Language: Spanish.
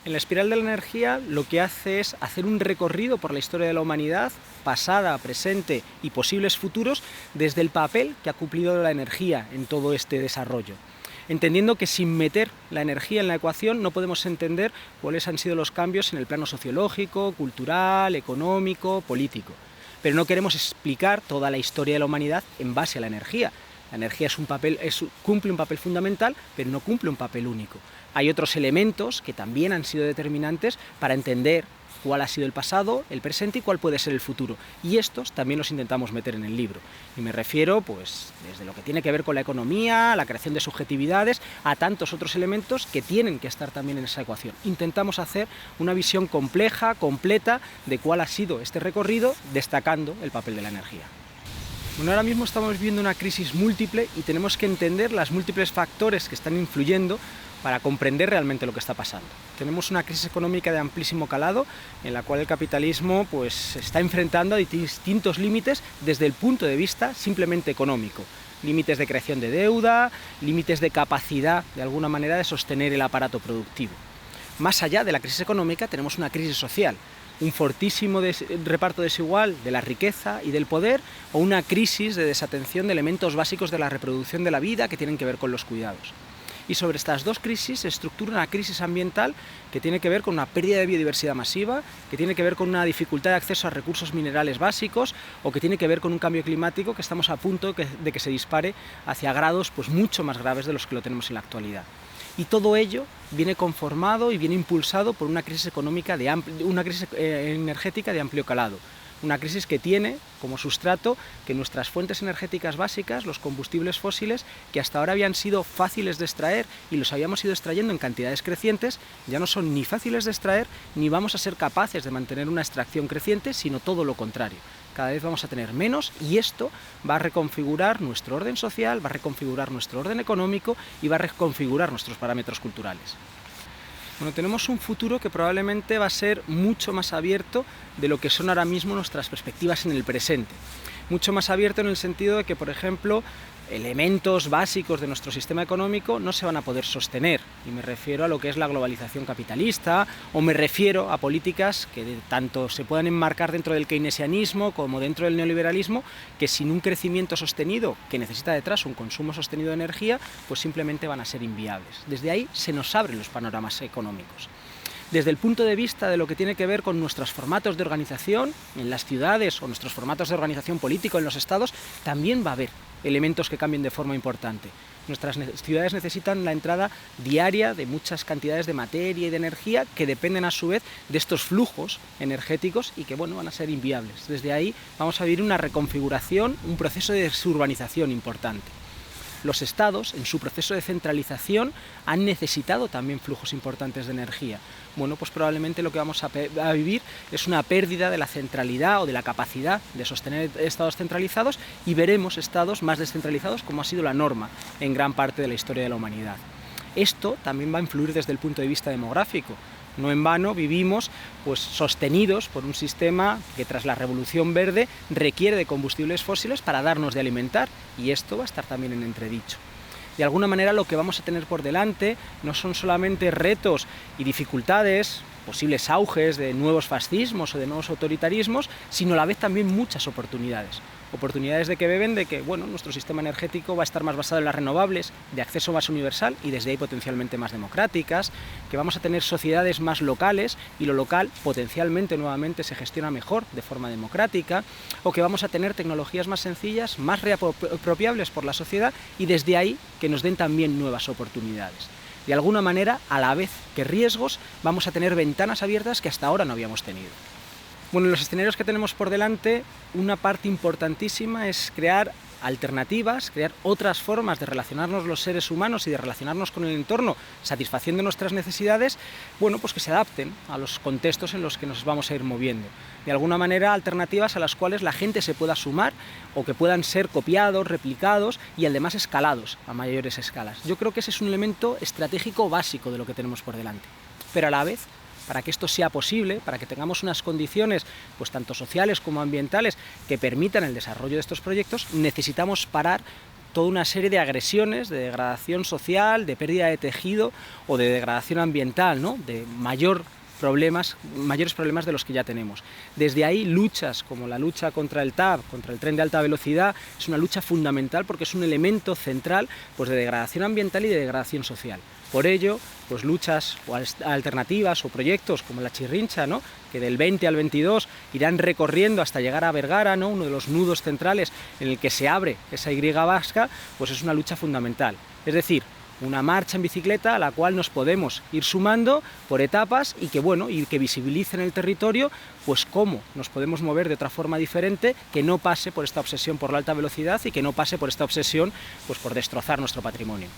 En la espiral de la energía lo que hace es hacer un recorrido por la historia de la humanidad, pasada, presente y posibles futuros, desde el papel que ha cumplido la energía en todo este desarrollo. Entendiendo que sin meter la energía en la ecuación no podemos entender cuáles han sido los cambios en el plano sociológico, cultural, económico, político. Pero no queremos explicar toda la historia de la humanidad en base a la energía. La energía cumple un papel fundamental, pero no cumple un papel único. Hay otros elementos que también han sido determinantes para entender cuál ha sido el pasado, el presente y cuál puede ser el futuro. Y estos también los intentamos meter en el libro. Y me refiero, pues, desde lo que tiene que ver con la economía, la creación de subjetividades, a tantos otros elementos que tienen que estar también en esa ecuación. Intentamos hacer una visión compleja, completa, de cuál ha sido este recorrido, destacando el papel de la energía. Bueno, ahora mismo estamos viviendo una crisis múltiple y tenemos que entender los múltiples factores que están influyendo para comprender realmente lo que está pasando. Tenemos una crisis económica de amplísimo calado, en la cual el capitalismo pues, se está enfrentando a distintos límites desde el punto de vista simplemente económico. Límites de creación de deuda, límites de capacidad, de alguna manera, de sostener el aparato productivo. Más allá de la crisis económica, tenemos una crisis social, un fortísimo reparto desigual de la riqueza y del poder, o una crisis de desatención de elementos básicos de la reproducción de la vida que tienen que ver con los cuidados. Y sobre estas dos crisis se estructura una crisis ambiental que tiene que ver con una pérdida de biodiversidad masiva, que tiene que ver con una dificultad de acceso a recursos minerales básicos, o que tiene que ver con un cambio climático que estamos a punto de que se dispare hacia grados pues, mucho más graves de los que lo tenemos en la actualidad. Y todo ello viene conformado y viene impulsado por una crisis energética de amplio calado. Una crisis que tiene como sustrato que nuestras fuentes energéticas básicas, los combustibles fósiles, que hasta ahora habían sido fáciles de extraer y los habíamos ido extrayendo en cantidades crecientes, ya no son ni fáciles de extraer ni vamos a ser capaces de mantener una extracción creciente, sino todo lo contrario. Cada vez vamos a tener menos y esto va a reconfigurar nuestro orden social, va a reconfigurar nuestro orden económico y va a reconfigurar nuestros parámetros culturales. Bueno, tenemos un futuro que probablemente va a ser mucho más abierto de lo que son ahora mismo nuestras perspectivas en el presente. Mucho más abierto en el sentido de que, por ejemplo, elementos básicos de nuestro sistema económico no se van a poder sostener. Y me refiero a lo que es la globalización capitalista, o me refiero a políticas que tanto se puedan enmarcar dentro del keynesianismo como dentro del neoliberalismo, que sin un crecimiento sostenido, que necesita detrás un consumo sostenido de energía, pues simplemente van a ser inviables. Desde ahí se nos abren los panoramas económicos. Desde el punto de vista de lo que tiene que ver con nuestros formatos de organización en las ciudades o nuestros formatos de organización político en los estados, también va a haber elementos que cambien de forma importante. Nuestras ciudades necesitan la entrada diaria de muchas cantidades de materia y de energía que dependen a su vez de estos flujos energéticos y que bueno, van a ser inviables. Desde ahí vamos a vivir una reconfiguración, un proceso de desurbanización importante. Los estados, en su proceso de centralización, han necesitado también flujos importantes de energía. Bueno, pues probablemente lo que vamos a vivir es una pérdida de la centralidad o de la capacidad de sostener estados centralizados y veremos estados más descentralizados como ha sido la norma en gran parte de la historia de la humanidad. Esto también va a influir desde el punto de vista demográfico. No en vano vivimos pues, sostenidos por un sistema que tras la revolución verde requiere de combustibles fósiles para darnos de alimentar y esto va a estar también en entredicho. De alguna manera lo que vamos a tener por delante no son solamente retos y dificultades, posibles auges de nuevos fascismos o de nuevos autoritarismos, sino a la vez también muchas oportunidades. Oportunidades de que beben de que bueno, nuestro sistema energético va a estar más basado en las renovables, de acceso más universal y desde ahí potencialmente más democráticas, que vamos a tener sociedades más locales y lo local potencialmente nuevamente se gestiona mejor de forma democrática, o que vamos a tener tecnologías más sencillas, más reapropiables por la sociedad y desde ahí que nos den también nuevas oportunidades. De alguna manera, a la vez que riesgos, vamos a tener ventanas abiertas que hasta ahora no habíamos tenido. Bueno, en los escenarios que tenemos por delante, una parte importantísima es crear alternativas, crear otras formas de relacionarnos los seres humanos y de relacionarnos con el entorno, satisfaciendo nuestras necesidades, bueno, pues que se adapten a los contextos en los que nos vamos a ir moviendo. De alguna manera, alternativas a las cuales la gente se pueda sumar o que puedan ser copiados, replicados y además escalados a mayores escalas. Yo creo que ese es un elemento estratégico básico de lo que tenemos por delante. Pero a la vez, para que esto sea posible, para que tengamos unas condiciones pues tanto sociales como ambientales que permitan el desarrollo de estos proyectos, necesitamos parar toda una serie de agresiones, de degradación social, de pérdida de tejido o de degradación ambiental, ¿no? De mayores problemas de los que ya tenemos. Desde ahí, luchas como la lucha contra el TAV, contra el tren de alta velocidad, es una lucha fundamental porque es un elemento central, pues, de degradación ambiental y de degradación social. Por ello, pues, luchas o alternativas o proyectos como la Chirrincha, ¿no? Que del 20 al 22 irán recorriendo hasta llegar a Vergara, ¿no? Uno de los nudos centrales en el que se abre esa Y vasca, pues es una lucha fundamental. Es decir, una marcha en bicicleta a la cual nos podemos ir sumando por etapas y que visibilice en el territorio pues cómo nos podemos mover de otra forma diferente, que no pase por esta obsesión por la alta velocidad y que no pase por esta obsesión pues por destrozar nuestro patrimonio.